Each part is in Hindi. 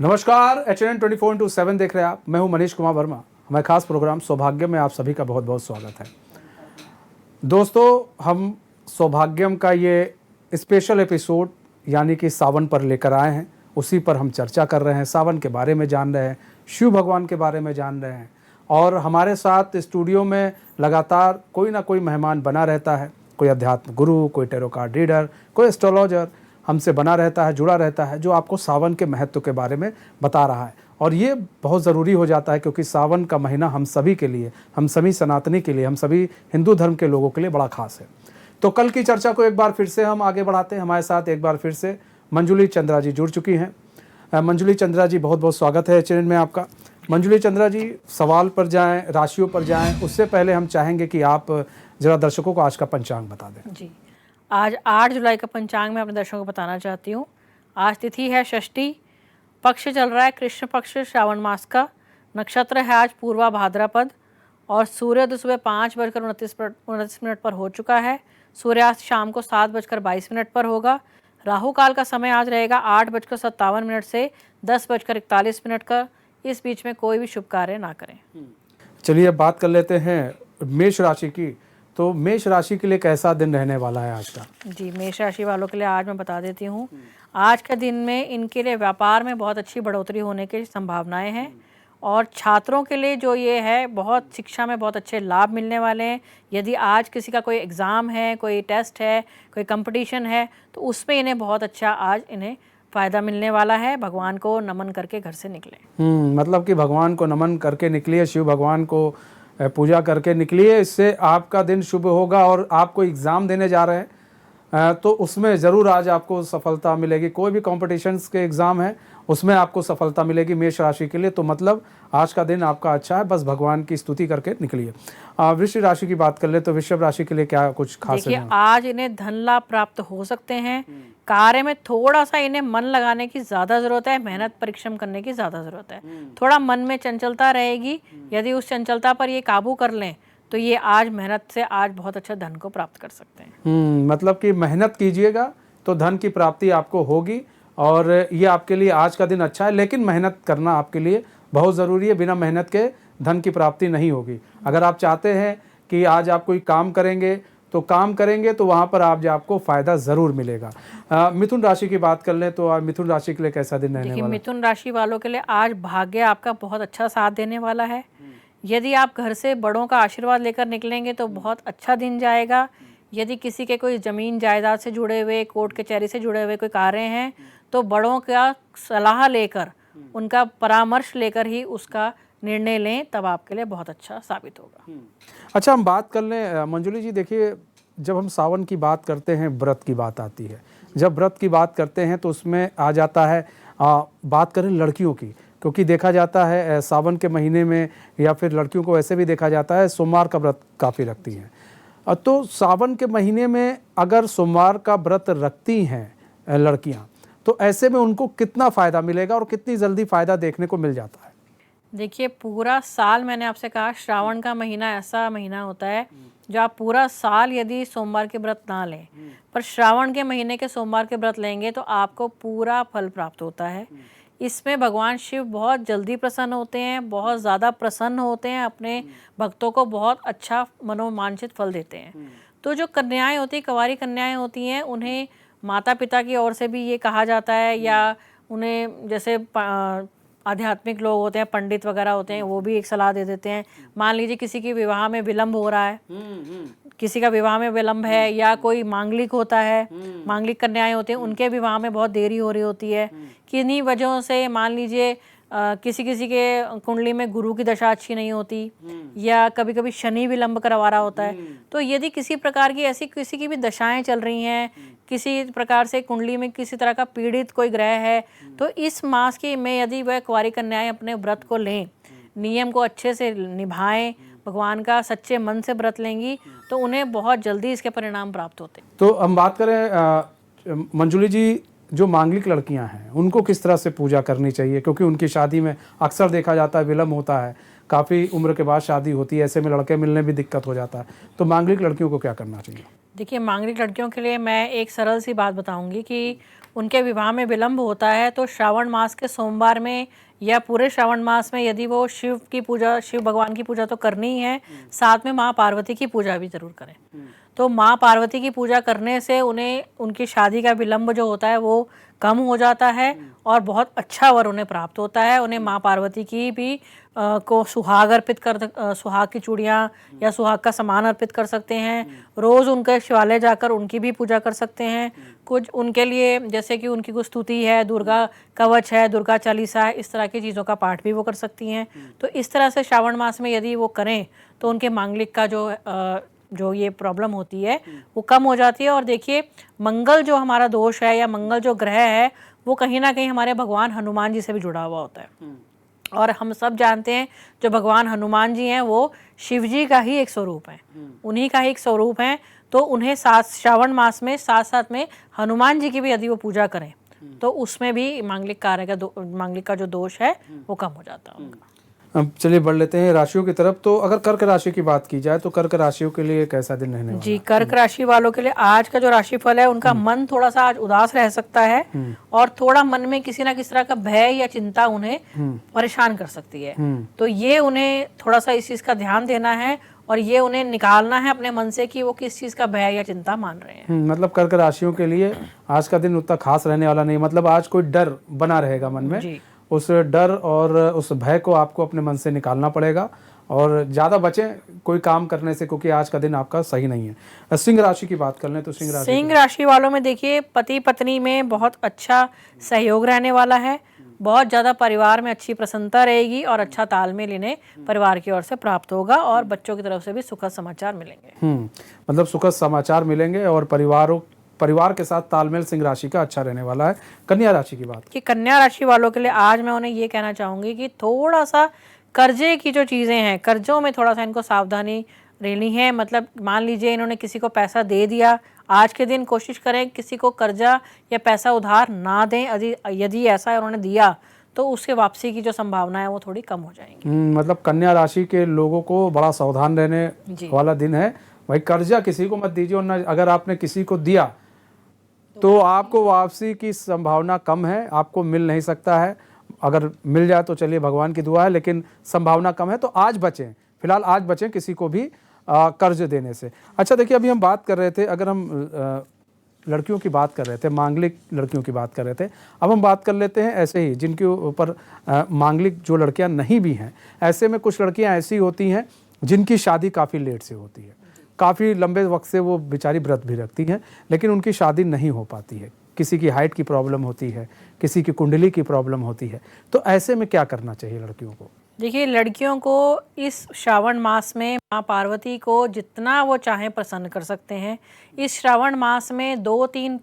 नमस्कार, HNN 24/7 देख रहे हैं आप। मैं हूं मनीष कुमार वर्मा। हमारे खास प्रोग्राम सौभाग्यम में आप सभी का बहुत बहुत स्वागत है। दोस्तों, हम सौभाग्यम का ये स्पेशल एपिसोड यानी कि सावन पर लेकर आए हैं। उसी पर हम चर्चा कर रहे हैं, सावन के बारे में जान रहे हैं, शिव भगवान के बारे में जान रहे हैं। और हमारे साथ स्टूडियो में लगातार कोई ना कोई मेहमान बना रहता है। कोई अध्यात्म गुरु, कोई टैरो कार्ड रीडर, कोई एस्ट्रोलॉजर हमसे बना रहता है, जुड़ा रहता है, जो आपको सावन के महत्व के बारे में बता रहा है। और ये बहुत ज़रूरी हो जाता है क्योंकि सावन का महीना हम सभी के लिए, हम सभी सनातनी के लिए, हम सभी हिंदू धर्म के लोगों के लिए बड़ा खास है। तो कल की चर्चा को एक बार फिर से हम आगे बढ़ाते हैं। हमारे साथ एक बार फिर से मंजुली चंद्रा जी जुड़ चुकी हैं। मंजुली चंद्रा जी, बहुत बहुत स्वागत है चैनल में आपका। मंजुली चंद्रा जी, सवाल पर जाएं, राशियों पर जाएं, उससे पहले हम चाहेंगे कि आप ज़रा दर्शकों को आज का पंचांग बता दें। जी, आज 8 जुलाई का पंचांग मैं अपने दर्शकों को बताना चाहती हूँ। आज तिथि है षष्ठी, पक्ष चल रहा है कृष्ण पक्ष श्रावण मास का, नक्षत्र है आज पूर्वा भाद्रपद और सूर्योदय सुबह 5:29 पर हो चुका है। सूर्यास्त शाम को 7:22 पर होगा। राहु काल का समय आज रहेगा 8:57 से 10:41 का। इस बीच में कोई भी शुभ कार्य ना करें। चलिए अब बात कर लेते हैं मेष राशि की। तो मेष राशि के लिए कैसा दिन रहने वाला है आज का? जी, मेष राशि वालों के लिए आज मैं बता देती हूँ। आज के दिन में इनके लिए व्यापार में बहुत अच्छी बढ़ोतरी होने की संभावनाएं हैं और छात्रों के लिए जो ये है, बहुत शिक्षा में बहुत अच्छे लाभ मिलने वाले हैं। यदि आज किसी का कोई एग्ज़ाम है, कोई टेस्ट है, कोई कंपटीशन है, तो उसमें इन्हें बहुत अच्छा आज इन्हें फ़ायदा मिलने वाला है। भगवान को नमन करके घर से निकलें। मतलब कि भगवान को नमन करके निकलिए, शिव भगवान को पूजा करके निकलिए। इससे आपका दिन शुभ होगा। और आप कोई एग्ज़ाम देने जा रहे हैं तो उसमें ज़रूर आज आपको सफलता मिलेगी। कोई भी कॉम्पिटिशन्स के एग्ज़ाम है उसमें आपको सफलता मिलेगी मेष राशि के लिए। तो मतलब आज का दिन आपका अच्छा है, बस भगवान की स्तुति करके निकलिए। वृश्चिक राशि की बात कर ले तो वृषभ राशि के लिए क्या कुछ खास है? देखिए, आज इन्हें धन लाभ प्राप्त हो सकते हैं। कार्य में थोड़ा सा इन्हें मन लगाने की ज़्यादा ज़रूरत है, मेहनत परिश्रम करने की ज़्यादा ज़रूरत है। थोड़ा मन में चंचलता रहेगी। यदि उस चंचलता पर ये काबू कर लें तो ये आज मेहनत से आज बहुत अच्छा धन को प्राप्त कर सकते हैं। मतलब कि मेहनत कीजिएगा तो धन की प्राप्ति आपको होगी। और ये आपके लिए आज का दिन अच्छा है, लेकिन मेहनत करना आपके लिए बहुत ज़रूरी है। बिना मेहनत के धन की प्राप्ति नहीं होगी। अगर आप चाहते हैं कि आज आप कोई काम करेंगे तो वहाँ पर आपको फ़ायदा ज़रूर मिलेगा। मिथुन राशि की बात कर लें तो आज मिथुन राशि के लिए कैसा दिन रहने वाला है? मिथुन राशि वालों के लिए आज भाग्य आपका बहुत अच्छा साथ देने वाला है। यदि आप घर से बड़ों का आशीर्वाद लेकर निकलेंगे तो बहुत अच्छा दिन जाएगा। यदि किसी के कोई ज़मीन जायदाद से जुड़े हुए, कोर्ट कचहरी से जुड़े हुए कोई कार्य हैं तो बड़ों का सलाह लेकर, उनका परामर्श लेकर ही उसका निर्णय लें, तब आपके लिए बहुत अच्छा साबित होगा। अच्छा, हम बात कर लें मंजुली जी। देखिए, जब हम सावन की बात करते हैं, व्रत की बात आती है। जब व्रत की बात करते हैं तो उसमें आ जाता है बात करें लड़कियों की, क्योंकि देखा जाता है सावन के महीने में, या फिर लड़कियों को ऐसे भी देखा जाता है सोमवार का व्रत काफ़ी रखती हैं। तो सावन के महीने में अगर सोमवार का व्रत रखती हैं लड़कियां, तो ऐसे में उनको कितना फ़ायदा मिलेगा और कितनी जल्दी फ़ायदा देखने को मिल जाता है? देखिए, पूरा साल मैंने आपसे कहा, श्रावण का महीना ऐसा महीना होता है जो आप पूरा साल यदि सोमवार के व्रत ना लें, पर श्रावण के महीने के सोमवार के व्रत लेंगे तो आपको पूरा फल प्राप्त होता है। इसमें भगवान शिव बहुत जल्दी प्रसन्न होते हैं, बहुत ज़्यादा प्रसन्न होते हैं, अपने भक्तों को बहुत अच्छा मनोवांछित फल देते हैं। तो जो कन्याएं होती हैं, कुंवारी कन्याएं होती हैं, उन्हें माता पिता की ओर से भी ये कहा जाता है, या उन्हें जैसे आध्यात्मिक लोग होते हैं, पंडित वगैरह होते हैं, वो भी एक सलाह दे देते हैं। मान लीजिए किसी की विवाह में विलम्ब हो रहा है, किसी का विवाह में विलम्ब है, या कोई मांगलिक होता है, मांगलिक कन्याएं होती हैं, उनके विवाह में बहुत देरी हो रही होती है। किन्हीं वजहों से मान लीजिए किसी के कुंडली में गुरु की दशा अच्छी नहीं होती, या कभी कभी शनि विलम्ब करवा रहा होता है। तो यदि किसी प्रकार की ऐसी किसी की भी दशाएं चल रही हैं, किसी प्रकार से कुंडली में किसी तरह का पीड़ित कोई ग्रह है, तो इस मास की में यदि वह कुंवारी कन्याएं अपने व्रत को लें, नियम को अच्छे से निभाएं, भगवान का सच्चे मन से व्रत लेंगी, तो उन्हें बहुत जल्दी इसके परिणाम प्राप्त होते हैं। तो हम बात करें मंजुली जी, जो मांगलिक लड़कियां हैं उनको किस तरह से पूजा करनी चाहिए? क्योंकि उनकी शादी में अक्सर देखा जाता है विलम्ब होता है, काफ़ी उम्र के बाद शादी होती है, ऐसे में लड़के मिलने भी दिक्कत हो जाता है। तो मांगलिक लड़कियों को क्या करना चाहिए? देखिए, मांगलिक लड़कियों के लिए मैं एक सरल सी बात बताऊंगी कि उनके विवाह में विलंब होता है तो श्रावण मास के सोमवार में या पूरे श्रावण मास में यदि वो शिव की पूजा, शिव भगवान की पूजा तो करनी ही है, साथ में माँ पार्वती की पूजा भी जरूर करें। तो माँ पार्वती की पूजा करने से उन्हें उनकी शादी का विलंब जो होता है वो कम हो जाता है और बहुत अच्छा वर उन्हें प्राप्त होता है। उन्हें माँ पार्वती की भी को सुहाग अर्पित कर, सुहाग की चूड़ियाँ या सुहाग का सामान अर्पित कर सकते हैं। रोज़ उनके शिवालय जाकर उनकी भी पूजा कर सकते हैं। कुछ उनके लिए जैसे कि उनकी कुछ स्तुति है, दुर्गा कवच है, दुर्गा चालीसा है, इस तरह की चीज़ों का पाठ भी वो कर सकती हैं। तो इस तरह से श्रावण मास में यदि वो करें तो उनके मांगलिक का जो ये प्रॉब्लम होती है वो कम हो जाती है। और देखिए, मंगल जो हमारा दोष है या मंगल जो ग्रह है वो कहीं ना कहीं हमारे भगवान हनुमान जी से भी जुड़ा हुआ होता है। और हम सब जानते हैं जो भगवान हनुमान जी हैं वो शिव जी का ही एक स्वरूप है, उन्हीं का ही एक स्वरूप है। तो उन्हें श्रावण मास में साथ साथ में हनुमान जी की भी यदि वो पूजा करें तो उसमें भी मांगलिक कार्य का मांगलिक का जो दोष है वो कम हो जाता है उनका। अब चलिए बढ़ लेते हैं राशियों की तरफ। तो अगर कर्क राशि की बात की जाए तो कर्क राशियों के लिए कैसा दिन रहने वाला जी, कर्क राशि वालों के लिए आज का जो राशिफल है उनका मन थोड़ा सा आज उदास रह सकता है और थोड़ा मन में किसी ना किसी तरह का भय या चिंता उन्हें परेशान कर सकती है। तो ये उन्हें थोड़ा सा इस चीज का ध्यान देना है और ये उन्हें निकालना है अपने मन से कि वो किस चीज का भय या चिंता मान रहे हैं। मतलब कर्क राशियों के लिए आज का दिन उतना खास रहने वाला नहीं, मतलब आज कोई डर बना रहेगा मन में जी। उस डर और उस भय को आपको अपने मन से निकालना पड़ेगा और ज़्यादा बचें कोई काम करने से, क्योंकि आज का दिन आपका सही नहीं है। सिंह राशि की बात कर लें तो सिंह राशि वालों में देखिए, पति पत्नी में बहुत अच्छा सहयोग रहने वाला है, बहुत ज़्यादा परिवार में अच्छी प्रसन्नता रहेगी और अच्छा तालमेल इन्हें परिवार की ओर से प्राप्त होगा और बच्चों की तरफ से भी सुखद समाचार मिलेंगे। मतलब सुखद समाचार मिलेंगे और परिवार के साथ तालमेल सिंह राशि का अच्छा रहने वाला है। कन्या राशि की बात कि कन्या राशि वालों के लिए आज मैं उन्हें ये कहना चाहूँगी कि थोड़ा सा कर्जे की जो चीज़ें हैं, कर्जों में थोड़ा सा इनको सावधानी रहनी है। मतलब मान लीजिए इन्होंने किसी को पैसा दे दिया, आज के दिन कोशिश करें किसी को कर्जा या पैसा उधार ना दें। यदि ऐसा उन्होंने दिया तो उसके वापसी की जो संभावना है वो थोड़ी कम हो जाएंगी। मतलब कन्या राशि के लोगों को बड़ा सावधान रहने वाला दिन है। भाई कर्जा किसी को मत दीजिए, और अगर आपने किसी को दिया तो आपको वापसी की संभावना कम है, आपको मिल नहीं सकता है। अगर मिल जाए तो चलिए भगवान की दुआ है, लेकिन संभावना कम है। तो आज बचें, फिलहाल आज बचें किसी को भी कर्ज देने से। अच्छा देखिए, अभी हम बात कर रहे थे, अगर हम लड़कियों की बात कर रहे थे, मांगलिक लड़कियों की बात कर रहे थे, अब हम बात कर लेते हैं ऐसे ही जिनके ऊपर मांगलिक जो लड़कियां नहीं भी हैं। ऐसे में कुछ लड़कियां ऐसी होती हैं जिनकी शादी काफ़ी लेट से होती है, काफ़ी लंबे वक्त से वो बेचारी व्रत भी रखती हैं, लेकिन उनकी शादी नहीं हो पाती है। किसी की हाइट की प्रॉब्लम होती है, किसी की कुंडली की प्रॉब्लम होती है। तो ऐसे में क्या करना चाहिए लड़कियों को? देखिए, लड़कियों को इस श्रावण मास में माँ पार्वती को जितना वो चाहें प्रसन्न कर सकते हैं। इस श्रावण मास में 2-3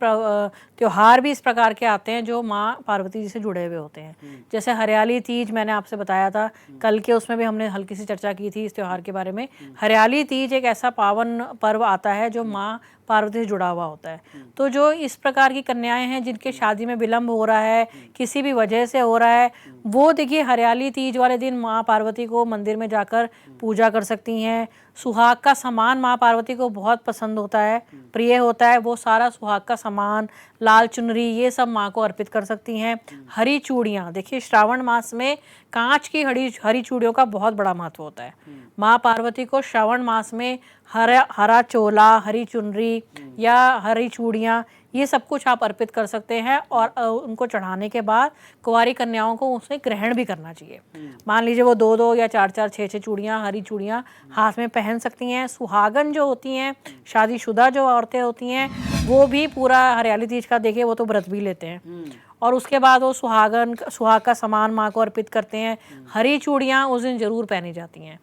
त्योहार भी इस प्रकार के आते हैं जो माँ पार्वती जी से जुड़े हुए होते हैं। जैसे हरियाली तीज मैंने आपसे बताया था कल के, उसमें भी हमने हल्की सी चर्चा की थी इस त्योहार के बारे में। हरियाली तीज एक ऐसा पावन पर्व आता है जो माँ पार्वती से जुड़ा हुआ होता है। तो जो इस प्रकार की कन्याएं हैं जिनके शादी में विलंब हो रहा है, किसी भी वजह से हो रहा है, वो देखिए हरियाली तीज वाले दिन माँ पार्वती को मंदिर में जाकर पूजा कर सकती हैं। सुहाग का सामान माँ पार्वती को बहुत पसंद होता है, प्रिय होता है। वो सारा सुहाग का सामान, लाल चुनरी, ये सब माँ को अर्पित कर सकती हैं। हरी चूड़ियाँ, देखिए श्रावण मास में कांच की हरी चूड़ियों का बहुत बड़ा महत्व होता है। माँ पार्वती को श्रावण मास में हरा चोला, हरी चुनरी या हरी चूड़ियाँ, ये सब कुछ आप अर्पित कर सकते हैं और उनको चढ़ाने के बाद कुंवारी कन्याओं को उसे ग्रहण भी करना चाहिए। मान लीजिए वो 2-2 या 4-4, 6-6 चूड़ियाँ, हरी चूड़ियाँ हाथ में पहन सकती हैं। सुहागन जो होती हैं, शादीशुदा जो औरतें होती हैं, वो भी पूरा हरियाली तीज का देखिए वो तो व्रत भी लेते हैं और उसके बाद वो सुहाग का सामान माँ को अर्पित करते हैं। हरी चूड़ियाँ उस दिन जरूर पहनी जाती हैं।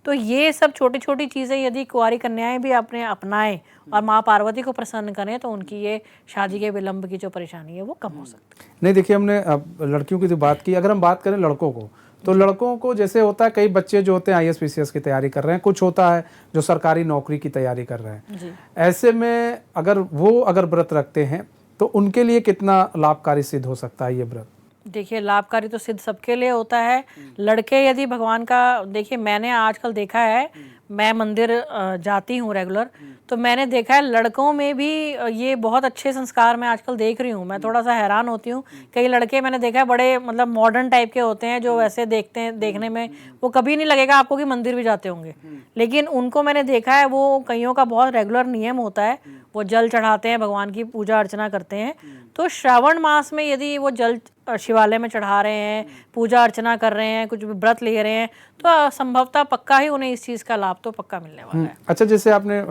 तो ये सब छोटी छोटी चीज़ें यदि कुंवारी कन्याएं भी अपने अपनाएं और माँ पार्वती को प्रसन्न करें तो उनकी ये शादी के विलंब की जो परेशानी है वो कम हो सकती है। नहीं देखिए, हमने लड़कियों की जो बात की, अगर हम बात करें लड़कों को, तो लड़कों को जैसे होता है, कई बच्चे जो होते हैं IAS PCS की तैयारी कर रहे हैं, कुछ होता है जो सरकारी नौकरी की तैयारी कर रहे हैं। ऐसे में अगर व्रत रखते हैं तो उनके लिए कितना लाभकारी सिद्ध हो सकता है ये व्रत? देखिए, लाभकारी तो सिद्ध सबके लिए होता है। लड़के यदि भगवान का, देखिए मैंने आजकल देखा है मैं मंदिर जाती हूँ रेगुलर, तो मैंने देखा है लड़कों में भी ये बहुत अच्छे संस्कार मैं आजकल देख रही हूँ। मैं थोड़ा सा हैरान होती हूँ, कई लड़के मैंने देखा है बड़े मतलब मॉडर्न टाइप के होते हैं, जो वैसे देखते हैं, देखने में वो कभी नहीं लगेगा आपको कि मंदिर भी जाते होंगे, लेकिन उनको मैंने देखा है वो कईयों का बहुत रेगुलर नियम होता है, वो जल चढ़ाते हैं, भगवान की पूजा अर्चना करते हैं। तो श्रावण मास में यदि वो जल शिवालय में चढ़ा रहे हैं, पूजा अर्चना कर रहे हैं, कुछ व्रत ले रहे हैं, तो संभवतः पक्का ही उन्हें इस चीज़ का लाभ तो पक्का मिलने वाला है। अच्छा, जैसे आपने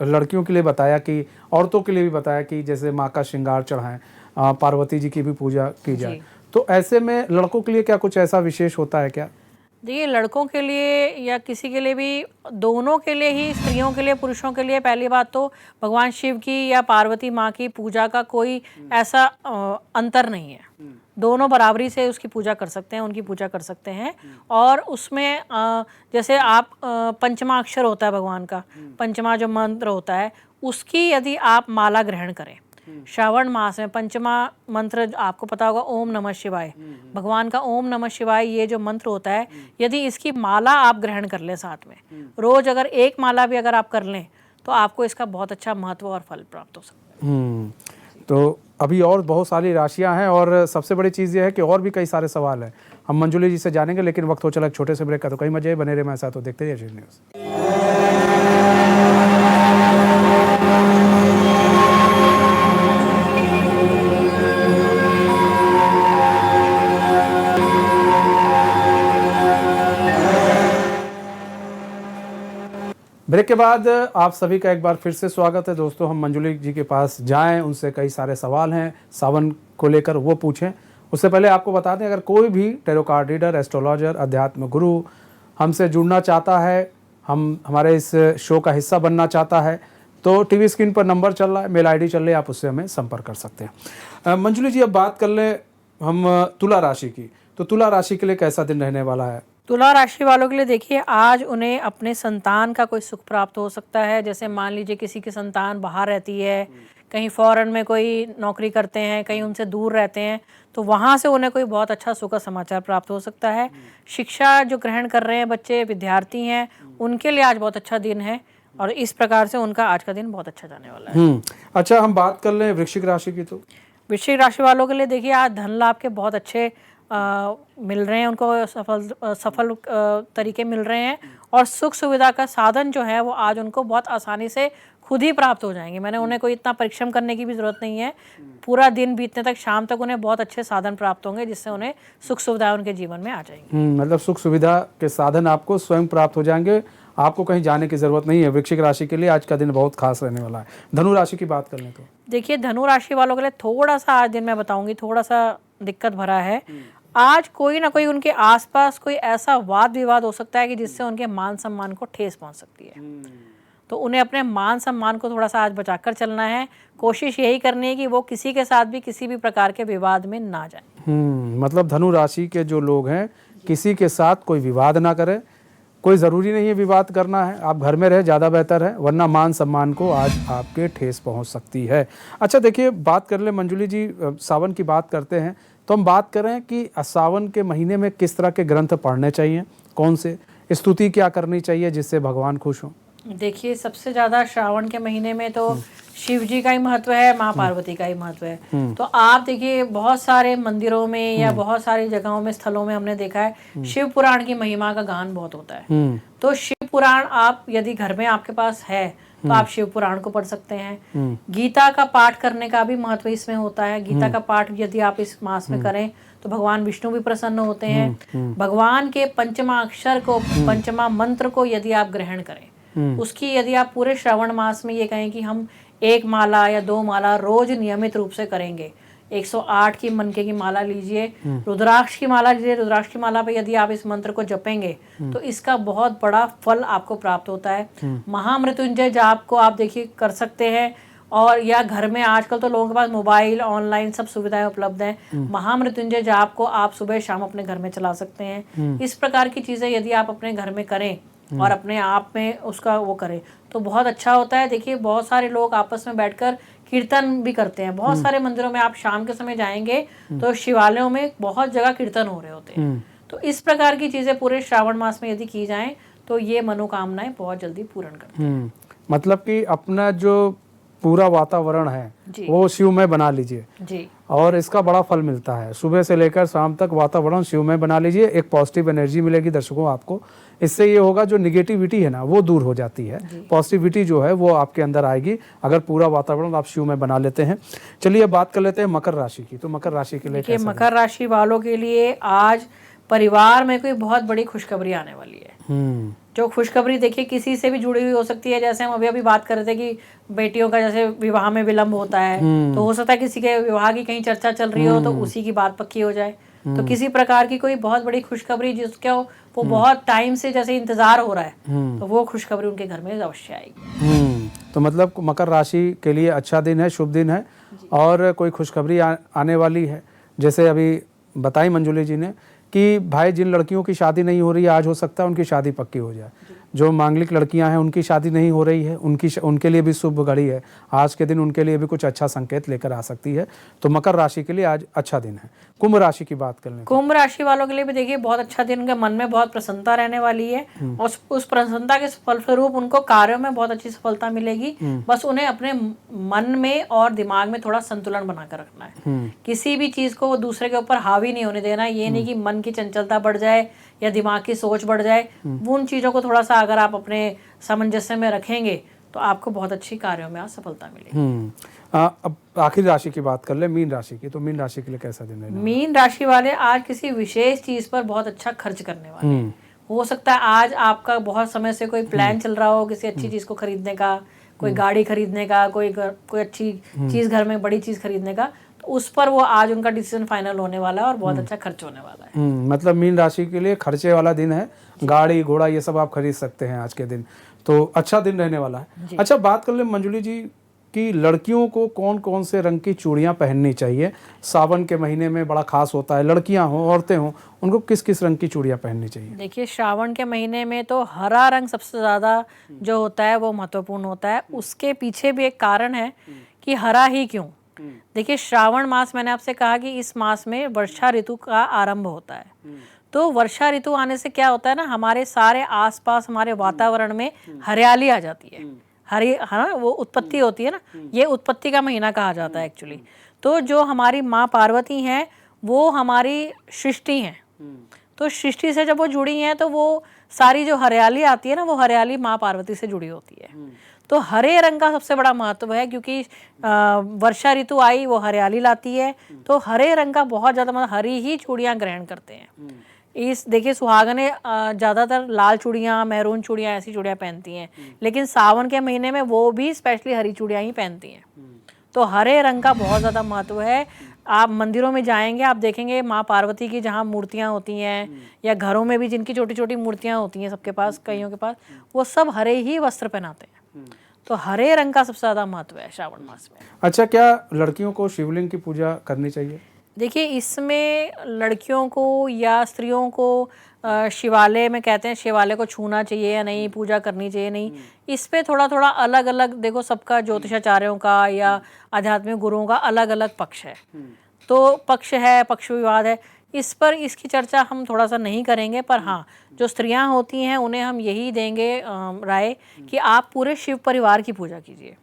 लड़कियों के लिए बताया कि औरतों के लिए भी बताया कि जैसे माँ का श्रृंगार चढ़ाएं, पार्वती जी की भी पूजा की जाए, तो ऐसे में लड़कों के लिए क्या कुछ ऐसा विशेष होता है क्या? देखिए, लड़कों के लिए या किसी के लिए भी, दोनों के लिए ही, स्त्रियों के लिए पुरुषों के लिए, पहली बात तो भगवान शिव की या पार्वती माँ की पूजा का कोई ऐसा अंतर नहीं है। दोनों बराबरी से उसकी पूजा कर सकते हैं, उनकी पूजा कर सकते हैं। और उसमें जैसे आप पंचमा अक्षर होता है भगवान का, पंचमा जो मंत्र होता है, उसकी यदि आप माला ग्रहण करें, श्रावण मास में पंचमा मंत्र आपको पता होगा, ओम नमः शिवाय, भगवान का ओम नमः शिवाय ये जो मंत्र होता है, यदि इसकी माला आप ग्रहण कर लें साथ में, रोज अगर एक माला भी अगर आप कर लें, तो आपको इसका बहुत अच्छा महत्व और फल प्राप्त हो सकता है। तो अभी और बहुत सारी राशियां हैं, और सबसे बड़ी चीज़ ये है कि और भी कई सारे सवाल हैं, हम मंजुली जी से जानेंगे, लेकिन वक्त हो चला एक छोटे से ब्रेक का। तो कई मजे बने रहे मेरे साथ, तो देखते रहिए एशियन न्यूज़। ब्रेक के बाद आप सभी का एक बार फिर से स्वागत है दोस्तों। हम मंजुली जी के पास जाएं, उनसे कई सारे सवाल हैं सावन को लेकर, वो पूछें। उससे पहले आपको बता दें, अगर कोई भी टैरो कार्ड रीडर, एस्ट्रोलॉजर, अध्यात्म गुरु हमसे जुड़ना चाहता है, हमारे इस शो का हिस्सा बनना चाहता है, तो टीवी स्क्रीन पर नंबर चल रहा है, मेल आईडी चल रही है, आप उससे हमें संपर्क कर सकते हैं। मंजुली जी, अब बात कर लें हम तुला राशि की, तो तुला राशि के लिए कैसा दिन रहने वाला है? तुला राशि वालों के लिए देखिए, आज उन्हें अपने संतान का कोई सुख प्राप्त हो सकता है। जैसे मान लीजिए किसी की संतान बाहर रहती है, कहीं फॉरेन में कोई नौकरी करते हैं, कहीं उनसे दूर रहते हैं, तो वहाँ से उन्हें कोई बहुत अच्छा सुख का समाचार प्राप्त हो सकता है। शिक्षा जो ग्रहण कर रहे हैं बच्चे, विद्यार्थी हैं, उनके लिए आज बहुत अच्छा दिन है, और इस प्रकार से उनका आज का दिन बहुत अच्छा जाने वाला है। अच्छा, हम बात कर लें वृश्चिक राशि की, तो वृश्चिक राशि वालों के लिए देखिए, आज धन लाभ के बहुत अच्छे मिल रहे हैं, उनको सफल तरीके मिल रहे हैं, और सुख सुविधा का साधन जो है वो आज उनको बहुत आसानी से खुद ही प्राप्त हो जाएंगे। मैंने उन्हें कोई इतना परिश्रम करने की भी ज़रूरत नहीं है, पूरा दिन बीतने तक, शाम तक उन्हें बहुत अच्छे साधन प्राप्त होंगे, जिससे उन्हें सुख सुविधा उनके जीवन में आ जाएंगी। मतलब सुख सुविधा के साधन आपको स्वयं प्राप्त हो जाएंगे, आपको कहीं जाने की ज़रूरत नहीं है। वृश्चिक राशि के लिए आज का दिन बहुत खास रहने वाला है। धनु राशि की बात कर लें तो देखिए, धनु राशि वालों के लिए थोड़ा सा आज दिन मैं बताऊंगी, थोड़ा सा दिक्कत भरा है। आज कोई ना कोई उनके आसपास कोई ऐसा वाद विवाद हो सकता है कि जिससे उनके मान सम्मान को ठेस पहुंच सकती है, तो उन्हें अपने मान सम्मान को थोड़ा सा आज बचाकर चलना है। कोशिश यही करनी है कि वो किसी के साथ भी किसी भी प्रकार के विवाद में ना जाए। मतलब धनु राशि के जो लोग हैं, किसी के साथ कोई विवाद ना करें। कोई ज़रूरी नहीं है विवाद करना है, आप घर में रहे ज़्यादा बेहतर है, वरना मान सम्मान को आज आपके ठेस पहुंच सकती है। अच्छा देखिए, बात कर ले मंजुली जी, सावन की बात करते हैं, तो हम बात करें कि सावन के महीने में किस तरह के ग्रंथ पढ़ने चाहिए, कौन से, स्तुति क्या करनी चाहिए जिससे भगवान खुश हों? देखिए, सबसे ज़्यादा श्रावण के महीने में तो शिव जी का ही महत्व है, माँ पार्वती का ही महत्व है। तो आप देखिए, बहुत सारे मंदिरों में या बहुत सारी जगहों में, स्थलों में हमने देखा है शिव पुराण की महिमा का गान बहुत होता है। तो शिव पुराण आप यदि घर में आपके पास है तो आप शिव पुराण को पढ़ सकते हैं। गीता का पाठ करने का भी महत्व इसमें होता है। गीता का पाठ यदि आप इस मास में करें तो भगवान विष्णु भी प्रसन्न होते हैं। भगवान के पंचमा अक्षर को, पंचमा मंत्र को यदि आप ग्रहण करें, उसकी यदि आप पूरे श्रावण मास में ये कहें कि हम एक माला या 2 माला रोज नियमित रूप से करेंगे, 108 की मनके की माला लीजिए, रुद्राक्ष की माला लीजिए, रुद्राक्ष की माला पे यदि आप इस मंत्र को जपेंगे तो इसका बहुत बड़ा फल आपको प्राप्त होता है। महामृत्युंजय जाप को आप देखिए कर सकते हैं, और या घर में आजकल तो लोगों के पास मोबाइल, ऑनलाइन सब सुविधाएं उपलब्ध हैं। महामृत्युंजय जाप को आप सुबह शाम अपने घर में चला सकते हैं। इस प्रकार की चीजें यदि आप अपने घर में करें और अपने आप में उसका वो करें तो बहुत अच्छा होता है। देखिए, बहुत सारे लोग आपस में बैठकर कीर्तन भी करते हैं। बहुत सारे मंदिरों में आप शाम के समय जाएंगे तो शिवालयों में बहुत जगह कीर्तन हो रहे होते हैं। तो इस प्रकार की चीजें पूरे श्रावण मास में यदि की जाएं तो ये मनोकामनाएं बहुत जल्दी पूर्ण करते हैं। मतलब कि अपना जो पूरा वातावरण है जी। वो शिवमय बना लीजिए जी और इसका बड़ा फल मिलता है। सुबह से लेकर शाम तक वातावरण शिवमय बना लीजिए, एक पॉजिटिव एनर्जी मिलेगी दर्शकों आपको। इससे ये होगा जो निगेटिविटी है ना वो दूर हो जाती है, पॉजिटिविटी जो है वो आपके अंदर आएगी अगर पूरा वातावरण आप शिवमय बना लेते हैं। चलिए अब बात कर लेते हैं मकर राशि की। तो मकर राशि के लिए देखिए, कैसा मकर राशि वालों के लिए आज परिवार में कोई बहुत बड़ी खुशखबरी आने वाली है। जो खुशखबरी देखिए किसी से भी जुड़ी हुई हो सकती है। जैसे हम अभी अभी बात कर रहे थे कि बेटियों का जैसे विवाह में विलंब होता है, तो हो सकता है किसी के विवाह की कहीं चर्चा चल रही हो तो उसी की बात पक्की हो जाए। तो किसी प्रकार की कोई बहुत बड़ी खुशखबरी जिसका वो बहुत टाइम से जैसे इंतजार हो रहा है, तो वो खुशखबरी उनके घर में अवश्य आएगी। तो मतलब मकर राशि के लिए अच्छा दिन है, शुभ दिन है और कोई खुशखबरी आने वाली है। जैसे अभी बताई मंजुली जी ने कि भाई जिन लड़कियों की शादी नहीं हो रही है आज हो सकता है उनकी शादी पक्की हो जाए। जो मांगलिक लड़कियां हैं उनकी शादी नहीं हो रही है, उनके लिए भी शुभ घड़ी है। आज के दिन उनके लिए भी कुछ अच्छा संकेत लेकर आ सकती है। तो मकर राशि के लिए आज अच्छा दिन है। कुंभ राशि की बात कर लें। कुंभ राशि वालों के लिए भी देखिए बहुत अच्छा दिन, उनके मन में बहुत प्रसन्नता रहने वाली है और उस प्रसन्नता के फलस्वरूप उनको कार्यों में बहुत अच्छी सफलता मिलेगी। बस उन्हें अपने मन में और दिमाग में थोड़ा संतुलन बनाकर रखना है। किसी भी चीज को दूसरे के ऊपर हावी नहीं होने देना। ये नहीं कि मन की चंचलता बढ़ जाए या दिमाग की सोच बढ़ जाए। उन चीजों को थोड़ा सा अगर आप अपने सामंजस्य में रखेंगे तो आपको बहुत अच्छी कार्यों में आज सफलता मिलेगी। अब आखिरी राशि की बात कर ले, मीन राशि की। तो मीन राशि के लिए कैसा दिन है? मीन राशि वाले आज किसी विशेष चीज पर बहुत अच्छा खर्च करने वाले हैं। हो सकता है आज आपका बहुत समय से कोई प्लान चल रहा हो किसी अच्छी चीज को खरीदने का, कोई गाड़ी खरीदने का, कोई अच्छी चीज घर में बड़ी चीज खरीदने का, तो उस पर वो आज उनका डिसीजन फाइनल होने वाला है और बहुत अच्छा खर्च होने वाला है। मतलब मीन राशि के लिए खर्चे वाला दिन है। गाड़ी घोड़ा ये सब आप खरीद सकते हैं आज के दिन, तो अच्छा दिन रहने वाला है। अच्छा, बात कर ले मंजुली जी कि लड़कियों को कौन कौन से रंग की चूड़ियां पहननी चाहिए? सावन के महीने में बड़ा खास होता है, लड़कियां हों औरतें हों, उनको किस किस रंग की चूड़ियां पहननी चाहिए? देखिए, श्रावण के महीने में तो हरा रंग सबसे ज़्यादा जो होता है वो महत्वपूर्ण होता है। उसके पीछे भी एक कारण है कि हरा ही क्यों। देखिए, श्रावण मास, मैंने आपसे कहा कि इस मास में वर्षा ऋतु का आरंभ होता है। तो वर्षा ऋतु आने से क्या होता है ना, हमारे सारे आसपास हमारे वातावरण में हरियाली आ जाती है। हरी, है ना, वो उत्पत्ति होती है ना, ये उत्पत्ति का महीना कहा जाता है एक्चुअली। तो जो हमारी माँ पार्वती हैं वो हमारी सृष्टि हैं। तो सृष्टि से जब वो जुड़ी हैं तो वो सारी जो हरियाली आती है ना, वो हरियाली माँ पार्वती से जुड़ी होती है। तो हरे रंग का सबसे बड़ा महत्व है क्योंकि वर्षा ऋतु आई वो हरियाली लाती है। तो हरे रंग का बहुत ज़्यादा मतलब हरी ही चूड़ियाँ ग्रहण करते हैं। इस देखिए, सुहागनें ज़्यादातर लाल चूड़ियाँ, मैरून चूड़ियाँ, ऐसी चूड़ियाँ पहनती हैं, लेकिन सावन के महीने में वो भी स्पेशली हरी चूड़ियाँ ही पहनती हैं। तो हरे रंग का बहुत ज़्यादा महत्व है। आप मंदिरों में जाएंगे, आप देखेंगे माँ पार्वती की जहाँ मूर्तियाँ होती हैं या घरों में भी जिनकी छोटी छोटी मूर्तियाँ होती हैं, सबके पास, कईयों के पास, वो सब हरे ही वस्त्र पहनाते हैं। तो हरे रंग का सबसे ज़्यादा महत्व है श्रावण मास में। अच्छा, क्या लड़कियों को शिवलिंग की पूजा करनी चाहिए? देखिए, इसमें लड़कियों को या स्त्रियों को शिवालय में कहते हैं शिवालय को छूना चाहिए या नहीं, पूजा करनी चाहिए नहीं, इस पे थोड़ा थोड़ा अलग अलग, देखो सबका ज्योतिषाचार्यों का या आध्यात्मिक गुरुओं का अलग अलग पक्ष है। तो पक्ष है, पक्ष विवाद है, इस पर इसकी चर्चा हम थोड़ा सा नहीं करेंगे। पर हाँ, जो स्त्रियां होती हैं उन्हें हम यही देंगे राय कि आप पूरे शिव परिवार की पूजा कीजिए,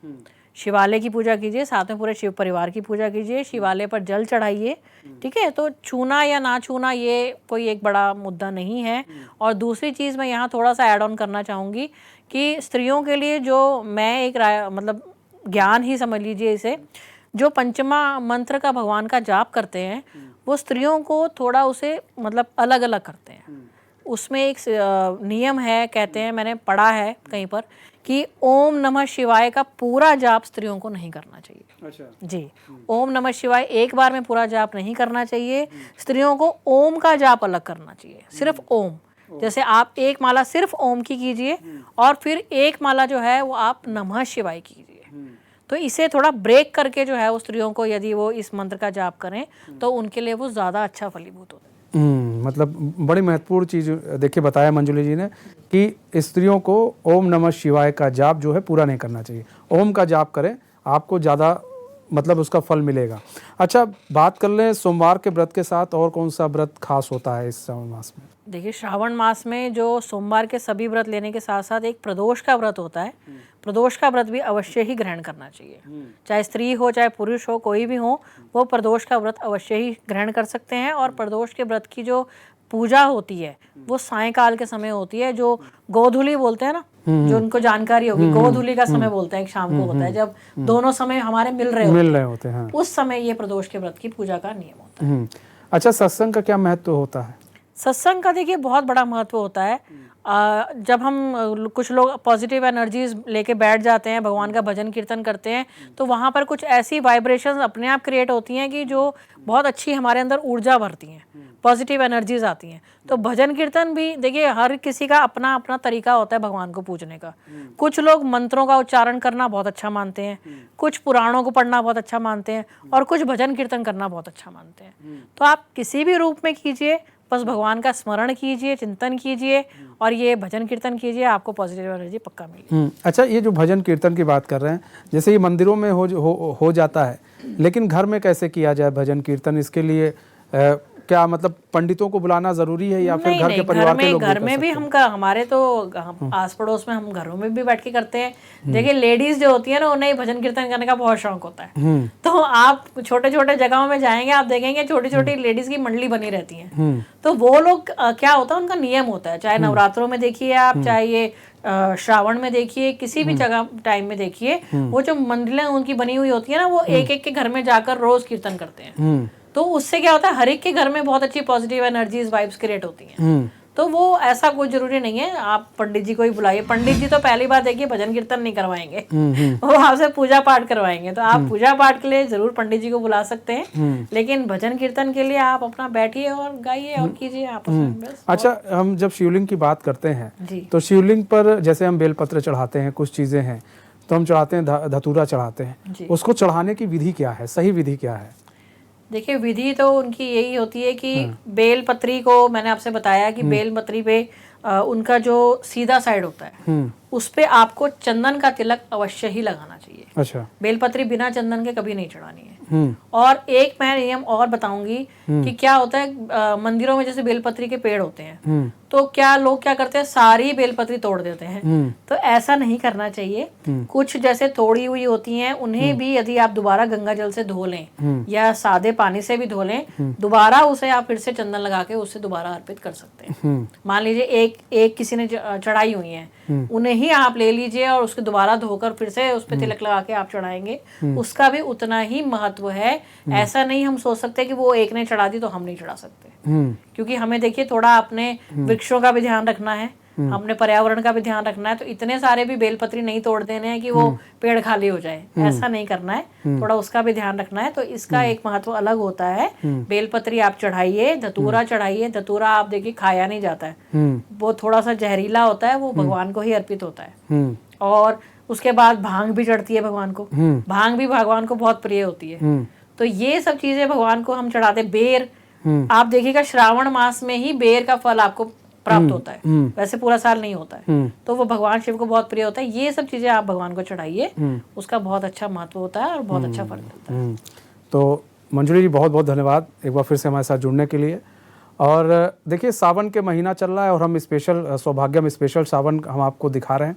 शिवालय की पूजा कीजिए, साथ में पूरे शिव परिवार की पूजा कीजिए, शिवालय पर जल चढ़ाइए। ठीक है, तो छूना या ना छूना ये कोई एक बड़ा मुद्दा नहीं है। और दूसरी चीज़ मैं यहाँ थोड़ा सा ऐड ऑन करना चाहूँगी कि स्त्रियों के लिए जो मैं एक मतलब ज्ञान ही समझ लीजिए इसे, जो पंचमा मंत्र का भगवान का जाप करते हैं वो स्त्रियों को थोड़ा उसे मतलब अलग अलग करते हैं। उसमें एक नियम है, कहते हैं, मैंने पढ़ा है कहीं पर, कि ओम नमः शिवाय का पूरा जाप स्त्रियों को नहीं करना चाहिए। अच्छा जी, ओम नमः शिवाय एक बार में पूरा जाप नहीं करना चाहिए। स्त्रियों को ओम का जाप अलग करना चाहिए, सिर्फ ओम। जैसे आप एक माला सिर्फ ओम की कीजिए और फिर एक माला जो है वो आप नमः शिवाय की कीजिए। तो इसे थोड़ा ब्रेक करके जो है वो स्त्रियों को, यदि वो इस मंत्र का जाप करें तो उनके लिए वो ज़्यादा अच्छा फलीभूत होता है। मतलब बड़ी महत्वपूर्ण चीज़ देखिए बताया मंजुली जी ने कि स्त्रियों को ओम नमः शिवाय का जाप जो है पूरा नहीं करना चाहिए। ओम का जाप करें, आपको ज़्यादा मतलब उसका फल मिलेगा। अच्छा, बात कर लें सोमवार के व्रत के साथ और कौन सा व्रत खास होता है इस श्रावण मास में? देखिए, श्रावण मास में जो सोमवार के सभी व्रत लेने के साथ साथ एक प्रदोष का व्रत होता है। प्रदोष का व्रत भी अवश्य ही ग्रहण करना चाहिए, चाहे स्त्री हो चाहे पुरुष हो, कोई भी हो, वो प्रदोष का व्रत अवश्य ही ग्रहण कर सकते हैं। और प्रदोष के व्रत की जो पूजा होती है वो सायंकाल के समय होती है, जो गोधूली बोलते हैं ना, जो उनको जानकारी होगी, गोधूली का समय बोलते हैं, एक शाम को होता है जब दोनों समय हमारे मिल रहे होते हैं। उस समय ये प्रदोष के व्रत की पूजा का नियम होता है। अच्छा, सत्संग का क्या महत्व होता है? सत्संग का देखिए बहुत बड़ा महत्व होता है। जब हम कुछ लोग पॉजिटिव एनर्जीज लेके बैठ जाते हैं, भगवान का भजन कीर्तन करते हैं, तो वहाँ पर कुछ ऐसी वाइब्रेशंस अपने आप क्रिएट होती हैं कि जो बहुत अच्छी हमारे अंदर ऊर्जा भरती हैं, पॉजिटिव एनर्जीज आती हैं। तो भजन कीर्तन भी देखिए हर किसी का अपना अपना तरीका होता है भगवान को पूजने का। कुछ लोग मंत्रों का उच्चारण करना बहुत अच्छा मानते हैं, कुछ पुराणों को पढ़ना बहुत अच्छा मानते हैं, और कुछ भजन कीर्तन करना बहुत अच्छा मानते हैं। तो आप किसी भी रूप में कीजिए, बस भगवान का स्मरण कीजिए, चिंतन कीजिए और ये भजन कीर्तन कीजिए, आपको पॉजिटिव एनर्जी पक्का मिलेगी। अच्छा, ये जो भजन कीर्तन की बात कर रहे हैं, जैसे ये मंदिरों में हो जाता है, लेकिन घर में कैसे किया जाए भजन कीर्तन? इसके लिए क्या मतलब पंडितों को बुलाना जरूरी है या फिर घर के परिवार के लोग? घर में भी हम हमारे तो आस पड़ोस में हम घरों में भी बैठ के करते हैं। देखिए, लेडीज जो होती है ना, उन्हें भजन कीर्तन करने का बहुत शौक होता है। तो आप छोटे छोटे जगहों में जाएंगे, आप देखेंगे छोटी छोटी लेडीज की मंडली बनी रहती है। तो वो लोग क्या होता है, उनका नियम होता है, चाहे नवरात्रों में देखिए आप, चाहे ये श्रावण में देखिए, किसी भी जगह टाइम में देखिए, वो जो मंडलें उनकी बनी हुई होती है ना, वो एक एक के घर में जाकर रोज कीर्तन करते हैं। तो उससे क्या होता है, हर एक के घर में बहुत अच्छी पॉजिटिव एनर्जीज, वाइब्स क्रिएट होती हैं। तो वो ऐसा कोई जरूरी नहीं है आप पंडित जी को ही बुलाइए। पंडित जी तो पहली बार देखिए भजन कीर्तन नहीं करवाएंगे, वो आपसे पूजा पाठ करवाएंगे। तो आप पूजा पाठ के लिए जरूर पंडित जी को बुला सकते हैं, लेकिन भजन कीर्तन के लिए आप अपना बैठिए और गाइए और कीजिए आपस में बस। अच्छा, हम जब शिवलिंग की बात करते हैं तो शिवलिंग पर जैसे हम बेलपत्र चढ़ाते हैं, कुछ चीजें हैं तो हम चढ़ाते हैं, धतूरा चढ़ाते हैं, उसको चढ़ाने की विधि क्या है, सही विधि क्या है? देखिए, विधि तो उनकी यही होती है कि बेलपत्री को, मैंने आपसे बताया कि बेलपत्री पे उनका जो सीधा साइड होता है उस पे आपको चंदन का तिलक अवश्य ही लगाना चाहिए। अच्छा, बेलपत्री बिना चंदन के कभी नहीं चढ़ानी है। और एक मैं नियम और बताऊंगी कि क्या होता है, मंदिरों में जैसे बेलपत्री के पेड़ होते हैं, तो क्या लोग क्या करते हैं, सारी बेलपत्री तोड़ देते हैं। तो ऐसा नहीं करना चाहिए। कुछ जैसे तोड़ी हुई होती हैं, उन्हें भी यदि आप दोबारा गंगा जल से धो लें या सादे पानी से भी धो लें, दोबारा उसे आप फिर से चंदन लगा के उससे दोबारा अर्पित कर सकते हैं। मान लीजिए एक किसी ने चढ़ाई हुई है, उन्हें ही आप ले लीजिए और उसके दोबारा धोकर फिर से उस पर तिलक लगा के आप चढ़ाएंगे, उसका भी उतना ही महत्व है। ऐसा नहीं हम सोच सकते कि वो एक ने चढ़ा दी तो हम नहीं चढ़ा सकते, क्योंकि हमें देखिए थोड़ा अपने वृक्षों का भी ध्यान रखना है, हमने पर्यावरण का भी ध्यान रखना है। तो इतने सारे भी बेलपत्री नहीं तोड़ देने हैं कि वो पेड़ खाली हो जाए, ऐसा नहीं करना है, थोड़ा उसका भी ध्यान रखना है। तो इसका एक महत्व अलग होता है। बेलपत्री आप चढ़ाइए, धतूरा चढ़ाइए। धतूरा आप देखिए खाया नहीं जाता है, वो थोड़ा सा जहरीला होता है, वो भगवान को ही अर्पित होता है। और उसके बाद भांग भी चढ़ती है भगवान को, भांग भी भगवान को बहुत प्रिय होती है। तो ये सब चीजें भगवान को हम चढ़ाते। बेर आप देखिएगा, श्रावण मास में ही बेर का फल आपको प्राप्त होता है, वैसे पूरा साल नहीं होता है। तो वो भगवान शिव को बहुत प्रिय होता है। ये सब चीजें आप भगवान को चढ़ाइए, उसका बहुत अच्छा महत्व होता है और बहुत अच्छा फल मिलता है। तो मंजूरी जी, बहुत बहुत धन्यवाद एक बार फिर से हमारे साथ जुड़ने के लिए। और देखिए, सावन के महीना चल रहा है और हम स्पेशल सौभाग्यम स्पेशल सावन हम आपको दिखा रहे हैं।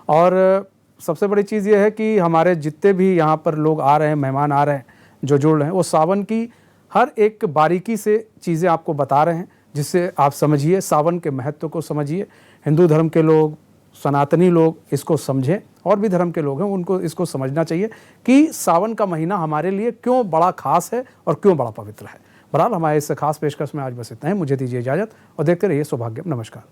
और सबसे बड़ी चीज़ ये है कि हमारे जितने भी यहाँ पर लोग आ रहे हैं, मेहमान आ रहे हैं, जो जुड़ रहे हैं, वो सावन की हर एक बारीकी से चीज़ें आपको बता रहे हैं, जिससे आप समझिए, सावन के महत्व को समझिए। हिंदू धर्म के लोग, सनातनी लोग इसको समझें, और भी धर्म के लोग हैं उनको इसको समझना चाहिए कि सावन का महीना हमारे लिए क्यों बड़ा खास है और क्यों बड़ा पवित्र है। बहरहाल, हमारे इस खास पेशकश में आज बस इतना है। मुझे दीजिए इजाज़त और देखते रहिए सौभाग्यम। नमस्कार।